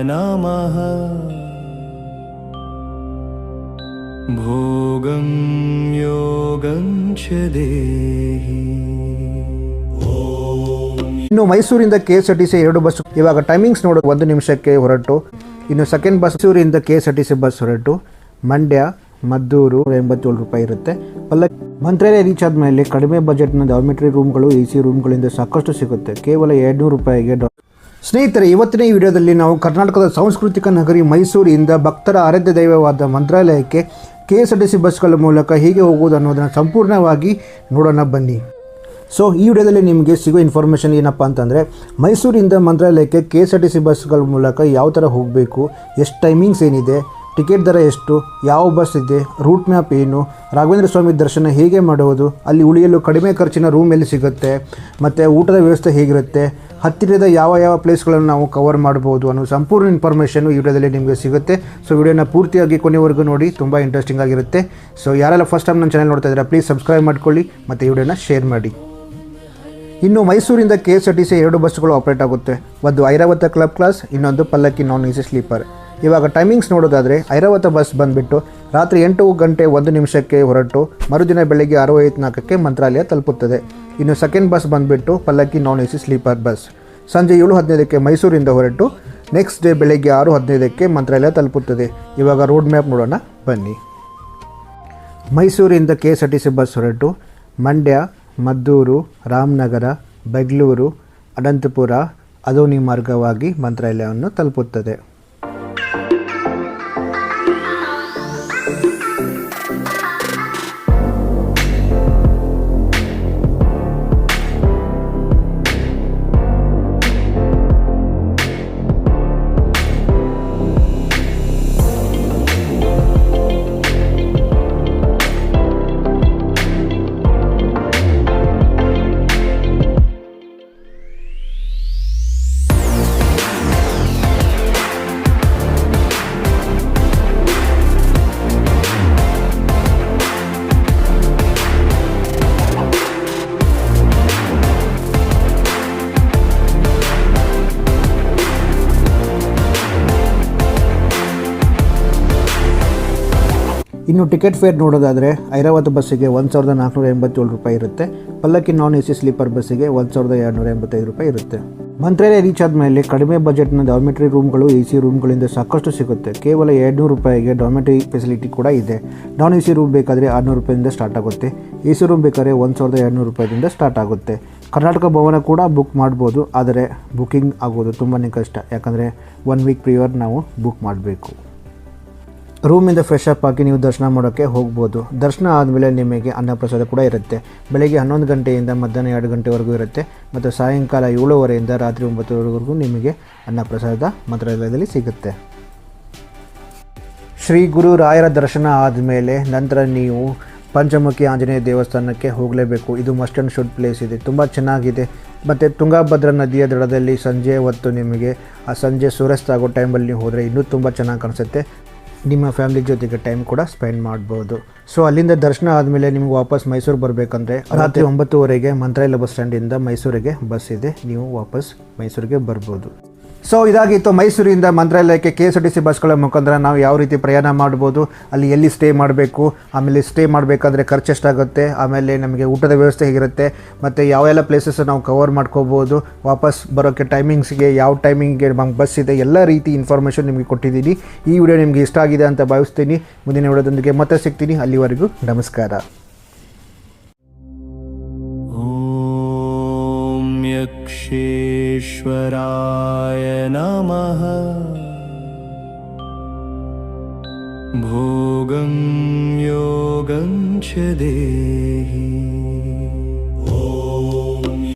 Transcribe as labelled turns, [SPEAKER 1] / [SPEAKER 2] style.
[SPEAKER 1] नमः भोगं योगं च देहि।
[SPEAKER 2] ಇನ್ನು ಮೈಸೂರಿಂದ KSRTC 2 ಬಸ್ ಇವಾಗ ಟೈಮಿಂಗ್ಸ್ ನೋಡೋದು 1 ನಿಮಿಷಕ್ಕೆ ಹೊರಟು. ಇನ್ನು ಸೆಕೆಂಡ್ ಬಸ್ ಮೈಸೂರಿಂದ KSRTC ಬಸ್ ಹೊರಟು ಮಂಡ್ಯ ಮದ್ದೂರು 87 ರೂಪಾಯಿ ಇರುತ್ತೆ. ಮಂತ್ರಾಲಯ ರೀಚ್ ಆದಮೇಲೆ ಕಡಿಮೆ ಬಜೆಟ್ನ ಡಾರ್ಮೆಟ್ರಿ ರೂಮ್ಗಳು AC ರೂಮ್ಗಳಿಂದ ಸಾಕಷ್ಟು ಸಿಗುತ್ತೆ, ಕೇವಲ 200 ರೂಪಾಯಿಗೆ. ಸ್ನೇಹಿತರೆ, ಇವತ್ತಿನ ಈ ವಿಡಿಯೋದಲ್ಲಿ ನಾವು ಕರ್ನಾಟಕದ ಸಾಂಸ್ಕೃತಿಕ ನಗರಿ ಮೈಸೂರಿನಿಂದ ಭಕ್ತರ ಆರಾಧ್ಯ ದೈವವಾದ ಮಂತ್ರಾಲಯಕ್ಕೆ KSRTC ಬಸ್ಗಳ ಮೂಲಕ ಹೇಗೆ ಹೋಗುವುದು ಅನ್ನೋದನ್ನು ಸಂಪೂರ್ಣವಾಗಿ ನೋಡೋಣ ಬನ್ನಿ. ಸೊ ಈ ವಿಡಿಯೋದಲ್ಲಿ ನಿಮಗೆ ಸಿಗೋ ಇನ್ಫಾರ್ಮೇಷನ್ ಏನಪ್ಪ ಅಂತಂದರೆ, ಮೈಸೂರಿಂದ ಮಂತ್ರಾಲಯಕ್ಕೆ KSRTC ಬಸ್ಗಳ ಮೂಲಕ ಯಾವ ಥರ ಹೋಗಬೇಕು, ಎಷ್ಟು ಟೈಮಿಂಗ್ಸ್ ಏನಿದೆ, ಟಿಕೆಟ್ ದರ ಎಷ್ಟು, ಯಾವ ಬಸ್ ಇದೆ, ರೂಟ್ ಮ್ಯಾಪ್ ಏನು, ರಾಘವೇಂದ್ರ ಸ್ವಾಮಿ ದರ್ಶನ ಹೇಗೆ ಮಾಡುವುದು, ಅಲ್ಲಿ ಉಳಿಯಲು ಕಡಿಮೆ ಖರ್ಚಿನ ರೂಮ್ ಎಲ್ಲಿ ಸಿಗುತ್ತೆ, ಮತ್ತು ಊಟದ ವ್ಯವಸ್ಥೆ ಹೇಗಿರುತ್ತೆ, ಹತ್ತಿರದ ಯಾವ ಪ್ಲೇಸ್ಗಳನ್ನು ನಾವು ಕವರ್ ಮಾಡ್ಬೋದು ಅನ್ನೋ ಸಂಪೂರ್ಣ ಇನ್ಫಾರ್ಮೇಷನು ಈ ವಿಡಿಯೋದಲ್ಲಿ ನಿಮಗೆ ಸಿಗುತ್ತೆ. ಸೊ ವಿಡಿಯೋನ ಪೂರ್ತಿಯಾಗಿ ಕೊನೆವರೆಗೂ ನೋಡಿ, ತುಂಬ ಇಂಟ್ರೆಸ್ಟಿಂಗ್ ಆಗಿರುತ್ತೆ. ಸೊ ಯಾರೆಲ್ಲ ಫಸ್ಟ್ ಟೈಮ್ ನನ್ನ ಚಾನಲ್ ನೋಡ್ತಾ ಇದ್ದೀರಾ, ಪ್ಲೀಸ್ ಸಬ್ಸ್ಕ್ರೈಬ್ ಮಾಡ್ಕೊಳ್ಳಿ ಮತ್ತು ಈ ವಿಡಿಯೋನ ಶೇರ್ ಮಾಡಿ. ಇನ್ನು ಮೈಸೂರಿಂದ KSRTC 2 ಬಸ್ಸುಗಳು ಆಪರೇಟ್ ಆಗುತ್ತೆ. ಒಂದು ಐರಾವತ ಕ್ಲಬ್ ಕ್ಲಾಸ್, ಇನ್ನೊಂದು ಪಲ್ಲಕ್ಕಿ ನಾನ್ AC ಸ್ಲೀಪರ್. ಇವಾಗ ಟೈಮಿಂಗ್ಸ್ ನೋಡೋದಾದರೆ, ಐರಾವತ ಬಸ್ ಬಂದುಬಿಟ್ಟು ರಾತ್ರಿ 8 ಗಂಟೆ 1 ನಿಮಿಷಕ್ಕೆ ಹೊರಟು ಮರುದಿನ ಬೆಳಗ್ಗೆ 6:54ಕ್ಕೆ ಮಂತ್ರಾಲಯ ತಲುಪುತ್ತದೆ. ಇನ್ನು ಸೆಕೆಂಡ್ ಬಸ್ ಬಂದುಬಿಟ್ಟು ಪಲ್ಲಕ್ಕಿ ನಾನ್ AC ಸ್ಲೀಪರ್ ಬಸ್ ಸಂಜೆ 7:15ಕ್ಕೆ ಮೈಸೂರಿಂದ ಹೊರಟು ನೆಕ್ಸ್ಟ್ ಡೇ ಬೆಳಗ್ಗೆ 6:15ಕ್ಕೆ ಮಂತ್ರಾಲಯ ತಲುಪುತ್ತದೆ. ಇವಾಗ ರೋಡ್ ಮ್ಯಾಪ್ ನೋಡೋಣ ಬನ್ನಿ. ಮೈಸೂರಿಂದ KSRTC ಬಸ್ ಹೊರಟು ಮಂಡ್ಯ, ಮದ್ದೂರು, ರಾಮನಗರ, ಬೆಂಗಳೂರು, ಅನಂತಪುರ, ಅದೋನಿ ಮಾರ್ಗವಾಗಿ ಮಂತ್ರಾಲಯವನ್ನು ತಲುಪುತ್ತದೆ. ಇನ್ನು ಟಿಕೆಟ್ ಫೇರ್ ನೋಡೋದಾದರೆ, ಐರಾವತ ಬಸ್ಸಿಗೆ 1487 ರೂಪಾಯಿ ಇರುತ್ತೆ. ಪಲ್ಲಕ್ಕಿ ನಾನ್ AC ಸ್ಲೀಪರ್ ಬಸ್ಸಿಗೆ 1285 ರೂಪಾಯಿ ಇರುತ್ತೆ. ಮಂತ್ರಾಲಯ ರೀಚ್ ಆದಮೇಲೆ ಕಡಿಮೆ ಬಜೆಟ್ನ ಡಾರ್ಮೆಟ್ರಿ ರೂಮ್ಗಳು AC ರೂಮ್ಗಳಿಂದ ಸಾಕಷ್ಟು ಸಿಗುತ್ತೆ, ಕೇವಲ 200 ರೂಪಾಯಿಗೆ ಡಾರ್ಮೆಟ್ರಿ ಫೆಸಿಲಿಟಿ ಕೂಡ ಇದೆ. ನಾನ್ AC ರೂಮ್ ಬೇಕಾದರೆ 600 ರೂಪಾಯಿಂದ ಸ್ಟಾರ್ಟ್ ಆಗುತ್ತೆ, AC ರೂಮ್ ಬೇಕಾದರೆ 1200 ರೂಪಾಯಿದಿಂದ ಸ್ಟಾರ್ಟ್ ಆಗುತ್ತೆ. ಕರ್ನಾಟಕ ಭವನ ಕೂಡ ಬುಕ್ ಮಾಡ್ಬೋದು, ಆದರೆ ಬುಕ್ಕಿಂಗ್ ಆಗೋದು ತುಂಬಾ ಕಷ್ಟ, ಯಾಕಂದರೆ 1 ವೀಕ್ ಪ್ರಿಯರ್ ನಾವು ಬುಕ್ ಮಾಡಬೇಕು. ರೂಮಿಂದ ಫ್ರೆಶ್ ಅಪ್ ಆಗಿ ನೀವು ದರ್ಶನ ಮಾಡೋಕ್ಕೆ ಹೋಗ್ಬೋದು. ದರ್ಶನ ಆದಮೇಲೆ ನಿಮಗೆ ಅನ್ನಪ್ರಸಾದ ಕೂಡ ಇರುತ್ತೆ. ಬೆಳಗ್ಗೆ 11 ಗಂಟೆಯಿಂದ ಮಧ್ಯಾಹ್ನ 2 ಗಂಟೆವರೆಗೂ ಇರುತ್ತೆ, ಮತ್ತು ಸಾಯಂಕಾಲ 7:30ಯಿಂದ ರಾತ್ರಿ 9:00ವರೆಗೂ ನಿಮಗೆ ಅನ್ನಪ್ರಸಾದ ಮಂತ್ರಾಲಯದಲ್ಲಿ ಸಿಗುತ್ತೆ. ಶ್ರೀ ಗುರು ರಾಯರ ದರ್ಶನ ಆದಮೇಲೆ ನಂತರ ನೀವು ಪಂಚಮುಖಿ ಆಂಜನೇಯ ದೇವಸ್ಥಾನಕ್ಕೆ ಹೋಗಲೇಬೇಕು. ಇದು ಮಸ್ಟ್ ಆ್ಯಂಡ್ ಶುಡ್ ಪ್ಲೇಸ್ ಇದೆ, ತುಂಬ ಚೆನ್ನಾಗಿದೆ. ಮತ್ತು ತುಂಗಭದ್ರಾ ನದಿಯ ದಡದಲ್ಲಿ ಸಂಜೆ ಹೊತ್ತು ನಿಮಗೆ ಆ ಸಂಜೆ ಸೂರ್ಯಾಸ್ತ ಆಗೋ ಟೈಮಲ್ಲಿ ನೀವು ಹೋದರೆ ಇನ್ನೂ ತುಂಬ ಚೆನ್ನಾಗಿ ಕಾಣಿಸುತ್ತೆ. ನಿಮ್ಮ ಫ್ಯಾಮಿಲಿ ಜೊತೆಗೆ ಟೈಮ್ ಕೂಡ ಸ್ಪೆಂಡ್ ಮಾಡ್ಬೋದು. ಸೊ ಅಲ್ಲಿಂದ ದರ್ಶನ ಆದಮೇಲೆ ನಿಮ್ಗೆ ವಾಪಸ್ ಮೈಸೂರು ಬರಬೇಕಂದ್ರೆ ರಾತ್ರಿ 9:00ವರೆಗೆ ಮಂತ್ರಾಲಯ ಬಸ್ ಸ್ಟ್ಯಾಂಡಿಂದ ಮೈಸೂರಿಗೆ ಬಸ್ ಇದೆ, ನೀವು ವಾಪಸ್ ಮೈಸೂರಿಗೆ ಬರ್ಬೋದು. ಸೊ ಇದಾಗಿತ್ತು ಮೈಸೂರಿಂದ ಮಂತ್ರಾಲಯಕ್ಕೆ KSRTC ಬಸ್ಗಳ ಮುಖಾಂತರ ನಾವು ಯಾವ ರೀತಿ ಪ್ರಯಾಣ ಮಾಡ್ಬೋದು, ಅಲ್ಲಿ ಎಲ್ಲಿ ಸ್ಟೇ ಮಾಡಬೇಕು, ಆಮೇಲೆ ಸ್ಟೇ ಮಾಡಬೇಕಾದ್ರೆ ಖರ್ಚು ಎಷ್ಟಾಗುತ್ತೆ, ಆಮೇಲೆ ನಮಗೆ ಊಟದ ವ್ಯವಸ್ಥೆ ಹೇಗಿರುತ್ತೆ, ಮತ್ತು ಯಾವೆಲ್ಲ ಪ್ಲೇಸಸ್ ನಾವು ಕವರ್ ಮಾಡ್ಕೋಬೋದು, ವಾಪಸ್ ಬರೋಕ್ಕೆ ಟೈಮಿಂಗ್ಸ್ಗೆ ಯಾವ ಟೈಮಿಂಗ್ಗೆ ನಮ್ಗೆ ಬಸ್ ಇದೆ, ಎಲ್ಲ ರೀತಿ ಇನ್ಫಾರ್ಮೇಷನ್ ನಿಮಗೆ ಕೊಟ್ಟಿದ್ದೀನಿ. ಈ ವಿಡಿಯೋ ನಿಮಗೆ ಇಷ್ಟ ಆಗಿದೆ ಅಂತ ಭಾವಿಸ್ತೀನಿ. ಮುಂದಿನ ವಿಡಿಯೋದೊಂದಿಗೆ ಮತ್ತೆ ಸಿಗ್ತೀನಿ, ಅಲ್ಲಿವರೆಗೂ ನಮಸ್ಕಾರ.
[SPEAKER 1] यक्षेश्वराय नमः भोगं योगं च देहि।